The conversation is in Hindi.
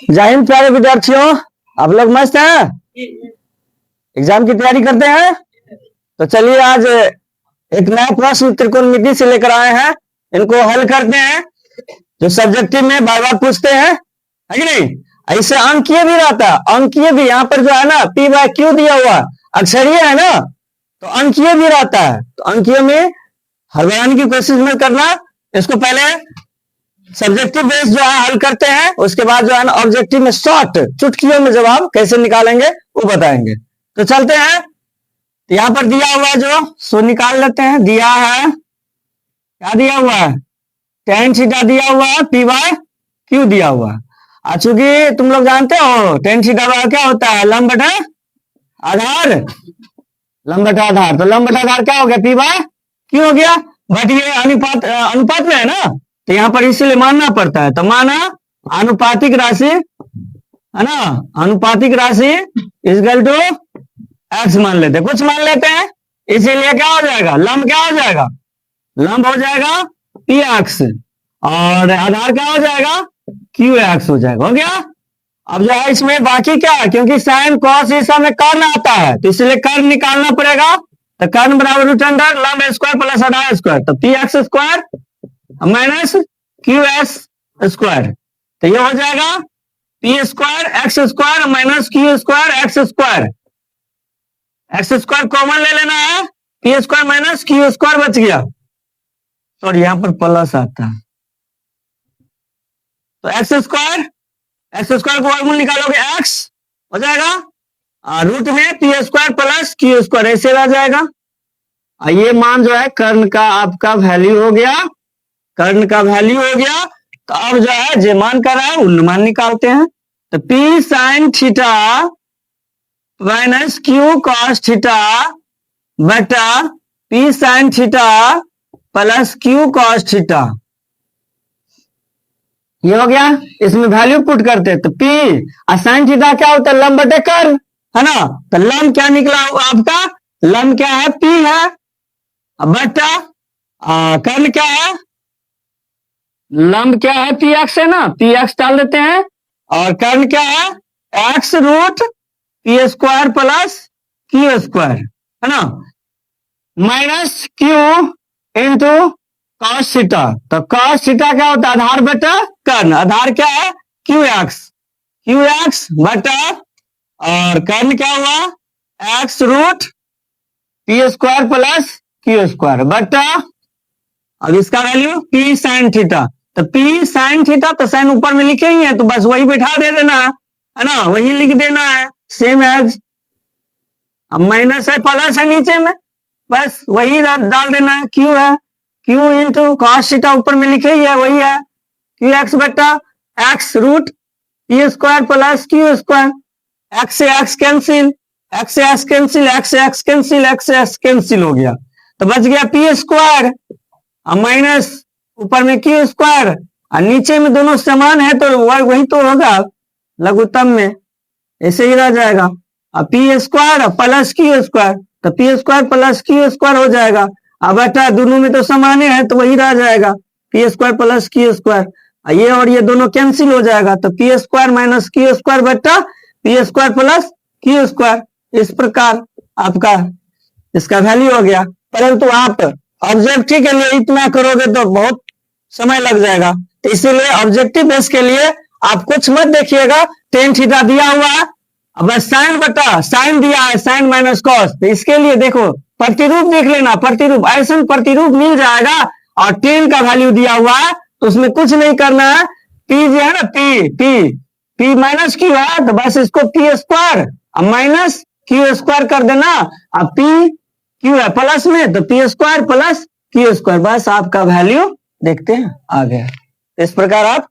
जय हिंद प्यारे विद्यार्थियों, आप लोग मस्त हैं? एग्जाम की तैयारी करते हैं? तो चलिए आज एक नया प्रश्न त्रिकोणमिति से लेकर आए हैं। इनको हल करते हैं जो सब्जेक्टिव में बार बार पूछते हैं, है कि नहीं? ऐसे अंकीय भी रहता है, अंकीय भी यहाँ पर जो है ना पी बाय क्यू दिया हुआ अक्षरीय है ना, तो अंकीय भी रहता है। तो अंकीय में हल बनाने की कोशिश मत करना, इसको पहले सब्जेक्टिव बेस जो है हल करते हैं, उसके बाद जो है ना ऑब्जेक्टिव में शॉर्ट चुटकियों में जवाब कैसे निकालेंगे वो बताएंगे। तो चलते हैं, यहाँ पर दिया हुआ है जो सो निकाल लेते हैं। दिया है, क्या दिया हुआ है? tan थीटा दिया हुआ है, पी बाय क्यू दिया हुआ है। चूंकि तुम लोग जानते हो tan थीटा क्या होता है? लंब बटा आधार, लंब बटा आधार। तो लंब बटा आधार क्या हो गया? पी बाय क्यू हो गया। बट ये अनुपात अनुपात में है ना, तो यहाँ पर इसीलिए मानना पड़ता है। तो माना अनुपातिक राशि है ना, अनुपातिक राशि इक्वल टू एक्स मान लेते हैं, कुछ मान लेते हैं, इसीलिए क्या हो जाएगा? लंब क्या हो जाएगा? लंब हो जाएगा पी एक्स और आधार क्या हो जाएगा? क्यू एक्स हो जाएगा। हो गया। अब जो है इसमें बाकी क्या है, क्योंकि साइन कॉस इस में कर्ण आता है तो इसलिए कर्ण निकालना पड़ेगा। तो कर्ण बराबर रूट अंडर लंब स्क्वायर प्लस आधार स्क्वायर, तो P x square minus Q S square, तो ये हो जाएगा p square x square minus q square x square. X square common ले लेना है, P square minus q square बच गया, और यहां पर प्लस आता है। तो एक्स स्क्वायर को वर्गमूल निकालोगे एक्स हो जाएगा, रूट में P square plus Q square ऐसे आ जाएगा। ये मान जो है कर्ण का आपका वैल्यू हो गया, कर्ण का वैल्यू हो गया। तो अब जो है जे मान कर रहा है उन मान निकालते हैं। तो P sine theta minus Q cos theta बटा P sine theta plus Q cos theta, ये हो गया। इसमें वैल्यू पुट करते तो पी साइन थीटा क्या होता है? लंब बटे कर्ण है ना, तो लंब क्या निकला आपका? लंब क्या है? पी है, बटा कर्ण क्या है? लंब क्या है? पी एक्स है ना, पी एक्स डाल देते हैं, और कर्ण क्या है? X root P square plus Q square है ना, minus Q into cos theta. तो कॉस थीटा क्या होता है? आधार बटा कर्ण, आधार क्या है? क्यू एक्स बटा, और कर्ण क्या हुआ? X root P square plus Q square बटा, अब इसका वैल्यू पी साइन थीटा। तो पी साइन थीटा तो साइन ऊपर में लिखे ही है, तो बस वही बैठा दे देना है ना, वही लिख देना है सेम एज। अब माइनस है प्लस है नीचे में, बस वही डाल देना है। क्यू है, क्यू इंटू कॉस थीटा ऊपर में लिखे ही है, वही है क्यू एक्स बटा X root P square plus Q square. X से एक्स कैंसिल, एक्स से एक्स कैंसिल, एक्स से एक्स कैंसिल, एक्स से एक्स कैंसिल हो गया, तो बच गया पी स्क्वायर माइनस ऊपर में क्यू स्क्वायर, और नीचे में दोनों समान है तो वही तो होगा लघुत्तम में, ऐसे ही रह जाएगा। अब p square plus Q square, तो p square plus Q square हो जाएगा। अब बेटा दोनों में तो समान है तो वही रह जाएगा p square plus Q square, ये और ये दोनों कैंसिल हो जाएगा, तो p square minus q square बटा p square plus Q square. इस प्रकार आपका इसका वैल्यू हो गया। परंतु आप ऑब्जेक्टिव के लिए इतना करोगे तो बहुत समय लग जाएगा, तो इसीलिए ऑब्जेक्टिव बेस के लिए आप कुछ मत देखिएगा। टेन थीटा दिया हुआ है, अब साइन बटा साइन दिया है, साइन माइनस कॉस, तो इसके लिए देखो प्रतिरूप देख लेना, प्रतिरूप ऐसा प्रतिरूप मिल जाएगा। और टेन का वैल्यू दिया हुआ है तो उसमें कुछ नहीं करना है, पी जो है ना पी माइनस क्यू है, तो बस इसको P square minus q square कर देना। अब पी क्यू है प्लस में, तो p square plus Q square, बस आपका वैल्यू देखते हैं आ गया। इस प्रकार आप